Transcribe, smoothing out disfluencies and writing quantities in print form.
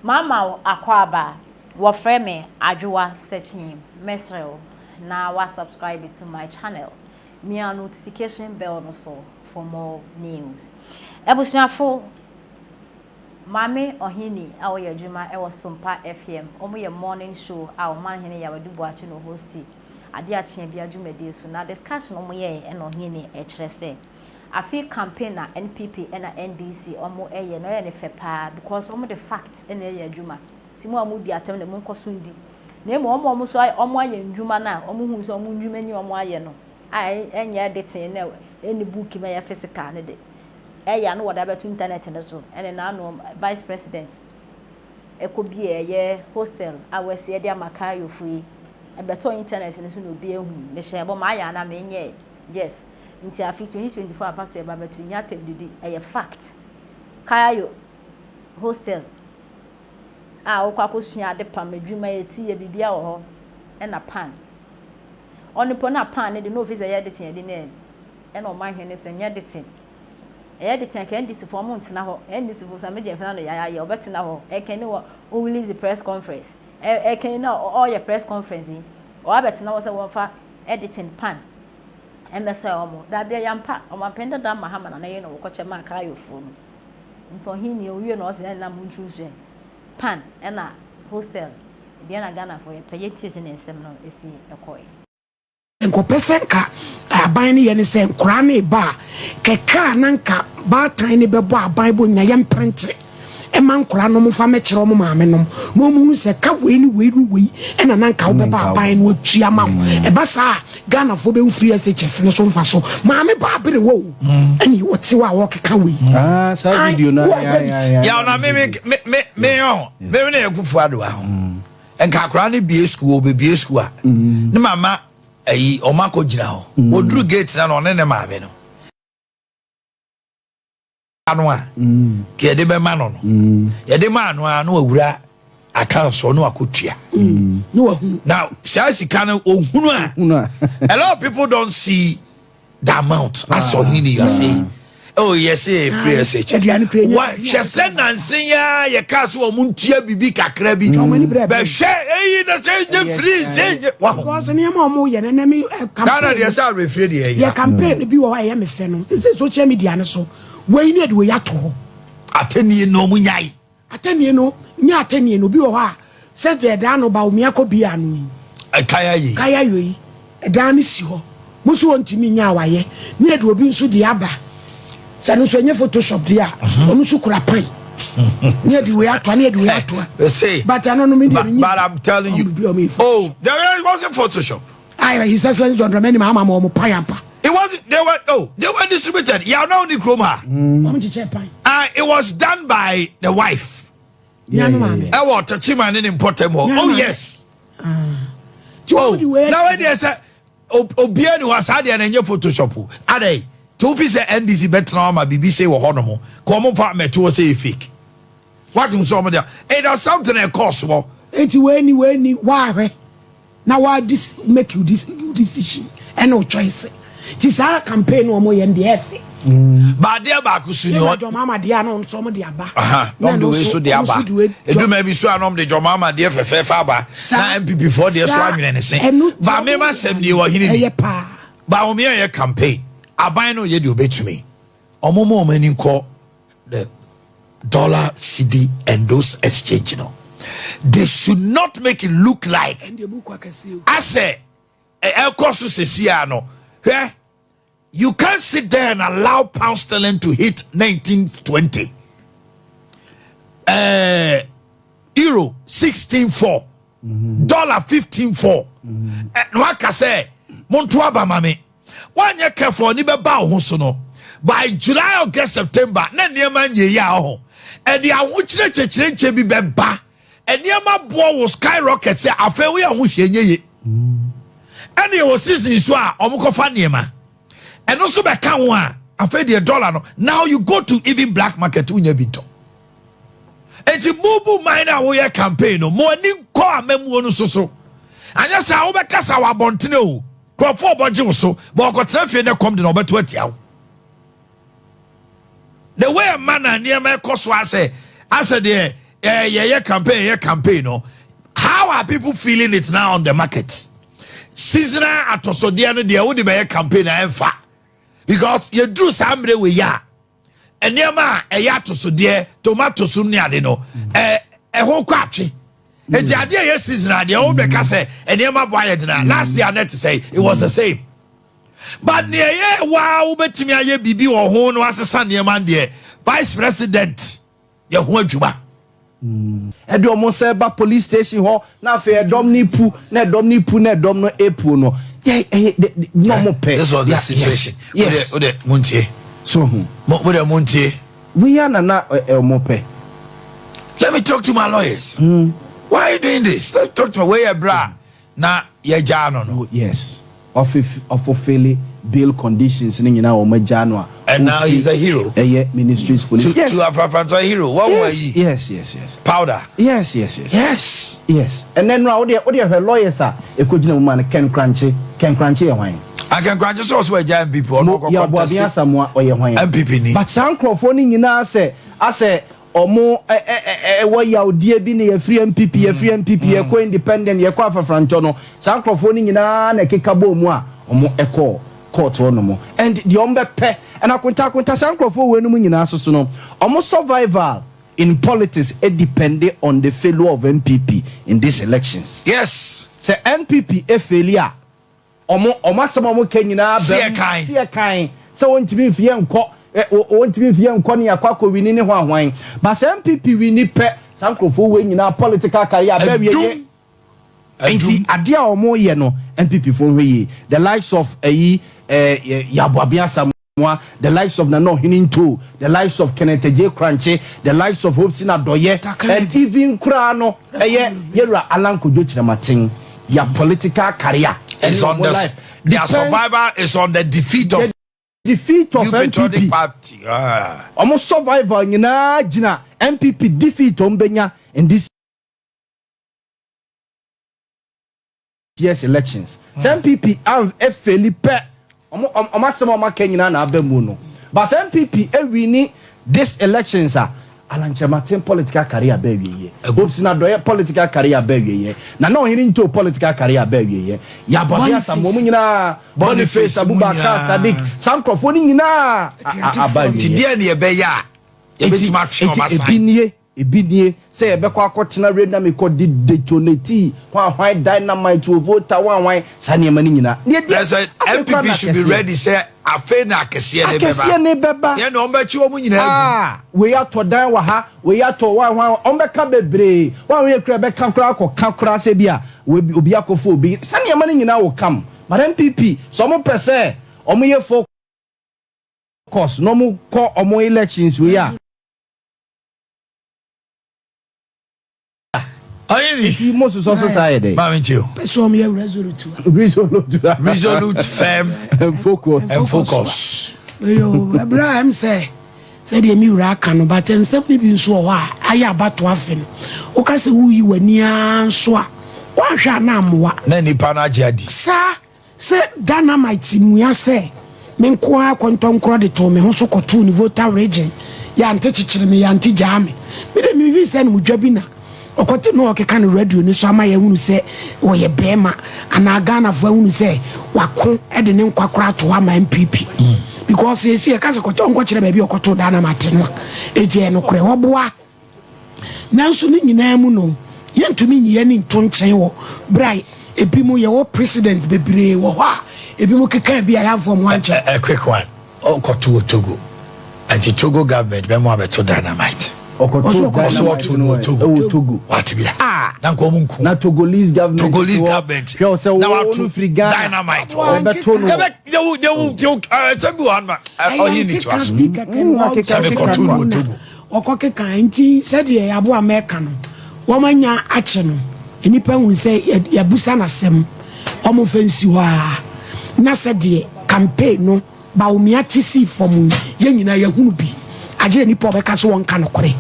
Mama akwaba wofre me adwoa searching mesrel na wa subscribe to my channel. Me a notification bell no so for more news. Ebusuafo Mame Ohini awo ye adwuma e Sompa FM omo ye morning show a Omanhene ya wadubo achi no hosti ade achi bia dwumade so na discussion omo ye e no Ohini e kire se afi campaign na NPP na NDC omo eye no ye ne fepa because omo the facts na ye adwuma timu amu di atem na monkoso ndi na emo omo so omo aye ndwuma na omo hu so omo ndwuma ni omo aye no enye editing na any book me ya physical ne de eya no wada beto internet ne so ene na no vice president ekobi eye hostel awese de amaka yofui ebeto internet ne so no bi ehu me shebo ma ya na me nye yes nti afi 2024 about e ba beto nya temdidi eye fact kayo hostel okwa kosua de pam adwuma eti ye bibia wo ho na pan onipo na pan ne de no office ye de tin de ne ena Omanhene se nya de tin the tank NDC for months now, NDC for some major family, ya better now. I can know who release the press conference. I can know all your press conferencing. Or I better now was a one for editing pan. And the Salmo, that be a young part of my penda down Mahaman and I know what a man carry phone. And for him, you know, and I'm choosing pan and a hostel. Diana Ghana for a payetis in a seminar is see a coy. Enko pesenka aban ne ye ne se nkora ne ba keka nanka ba tan ne bebo aban bo nya yem print e man nkora no mfa me kire mo maame no no mu se ka we ni we na nanka wo beba aban no atua ma e ba sa Ghana fo be mfiri SHS ne so mfa so maame ba bere wo ani woti wa wo keka we sa video na ya na me na ekufu ado ho enka akora ne bie school be bie school a ne mama ayi omako jina ho oduru gate na no ne maame no anu a ke de be ma no ye de ma anu a no awura aka so no akotua now sika no ohunu a a lot of people don't see the amount as Ohini you are saying. Oh yes, free SH. What she said Nancy ya ye kaso omuntia bibi kakra bi. Be hwe na say free say wow. Because ne mo ye na me campaign. Dey say refer dey ya campaign bi wo ya me fe no. Say social media ne so. We need we yato. Atenie no munyai. Atenie no, nya atenie no bi wo ha. Say the dan no ba o mi akobi anu. Kaya yi. Kaya yi. E dan ni si ho. Musu ontimi nya awaye. Ne de obi nso di aba. Sanu so nye Photoshop dia onu su kura pan nye di we atwa nye di we atwa but I don't know but I'm telling you oh there wasn't Photoshop his excellency John Dramani mama mo payampa it wasn't they were distributed ya now ni kroma it was done by the wife what Chima in important oh yes now they say obiani was had an nye Photoshop ade to office NDC betra ma BBC wo hono mo ko mo fa meto say fake what you saw me there it was something a cost wo enti we ni why na why this make you this decision and no choice this our campaign wo mo ye ndf ba dia ba ku su ni o jo mama dia no so mo dia ba no do we so dia ba edu ma bi so anom de jo mama dia fefe fa ba na MPP for dia so anwene ne se ba me ma sem ni wo hini ni ba o me ye campaign aban no ye de obetumi omomo omani nko the dollar CD and those exchange no they should not make it look like I say elkosu sesia no you can't sit there and allow pound sterling to hit 1920 euro 16.4 dollar 15.4 waka say monto aba mame one year careful ni be ba ho so no by July August September na niema nye ya ho e dia ho kire bi be ba e niema bo wo skyrocket say afa we ho hwe nyeye and e wo season so a omukofa niema e no so be ka ho a afa the dollar no now you go to even black market unya bito enti bubu mine wo ye campaign no mo ani ko amamu no so anya sa wo be kasa wa bontene o for budget so but kotrafie na come de no beto atia the way a man and near my cost was I said there campaign no. How are people feeling it now on the markets? Seasonal atosodie no de wo de be campaign na emfa. Because you do sombre we ya. Enema atosodie tomatoes ni ade no. Ho kwache. Eti ade ye seasonal de wo be ka say enema boy de na. Last year net say it was the same. But near ye wow betimi aye bibi wo ho no asesa enema de vice president ye ho adwuma. Edo mo se ba police station ho na fe edom ni pu na edom ni pu na edom no epu no no mo pe. This was the situation. Yes. Ode muntie. So Ode muntie. we are na mo pe. Let me talk to my lawyers. Why are you doing this? Let's talk to my way bra. Na ye jano no. Yes. Of fulfilling bail conditions ni nyina o majano. And now he's a hero. Ministries police. To a hero. What were you? Yes. Powder. Yes. And then now the lawyers are e ko gina woman Ken Crunchy e hwan. I can grant you also a giant people no ya bo bia samwa o ye hwan. MPP ni. But sancrofo ni nyina say omo wo yaudie bi ne free MPP ye ko independent ye ko afafrancho no sancrofo ni nyina na kekabo mu a omo eko court no mo and the ombe pe and akunta sancrofo we no mu nyina so no omo survival in politics it depended on the failure of MPP in these elections. Yes. Say MPP e failure omo asema omo kenyina ba see kind so wontimi fie enko wontimi fie enko ne yakwa wini ne ho ahwan but say MPP wini pe sankrofo we nyina political career ba wiye enti ade a omo ye no MPP fo hwe the likes of Yaboabia Samoa, the likes of Nano Hininto, the likes of Kenneth J. Crunchy, the likes of Hopsina Doye, and even Krano, Yera Alan Kujochamating, your political career is on their survivor is on the defeat of MPP party. Almost survivor, Jina, MPP defeat Ombenya in this year's elections. Some MPP have a Felipe. Omasema Kenyina na abemu no. But MPP winning this elections are Alanche Martin political career be wiye. Obsina Doye political career be wiye. Na no hearing to political career be wiye. Ya Bobia Samomu nyina Boniface Abubakar Sadiq Sankrofo nyina abaye. Ti dia ne be ya. E betima twe Omasai. Ebinie say ebekwa akotena reda me ko di detonate hwan dynamite to vote wan sane mani nyina MPP should be ready say afa na akese ne beba ye no mbachi omu nyina we ato dan wa ha we ato wan ombeka bebre wan we kra beka kra akọ kra se bia obi akofo obi sane mani nyina wo kam but MPP so mo pese omo ye focus no mo ko omo elections we are most of society. Resolute, firm, and focus. Abraham said the miracle, but then simply being so I about to have him. Okase who you were near so. One shall namwa. Nani pana jadi. Sir, say dynamite muya say. Men kwa quantum credit to me, who so cotton voter region. Yanti chichime, yanti jami. But me send Mujabina. Okote no ke kan radio ni so ama ye hunu se wo ye bema ana Ghana fo hunu se wako e de ne nkwakora to ama MPP because ye see e ka se koto nko kire ba bi okoto dana mateno e je no kure wo boa nanso ni nyina mu no ye ntumi nyi ni ntonchen wo brai ebi mu ye wo president bebre wo ho a ebi mu keka bi ya fo mo anche a quick one okoto Togo anti Togo government be mo abeto dynamite Togo. What be that? Na Togolese government. Now to free dynamite. Okoke kanti said ye abo America no. Womanya ache no. Enipa hu say ya busa na sem. Omo fancy wa. Na said ye campaign no ba omiati si form ye nyina ya hunu bi. Agire nipa obeka so won ka no kore.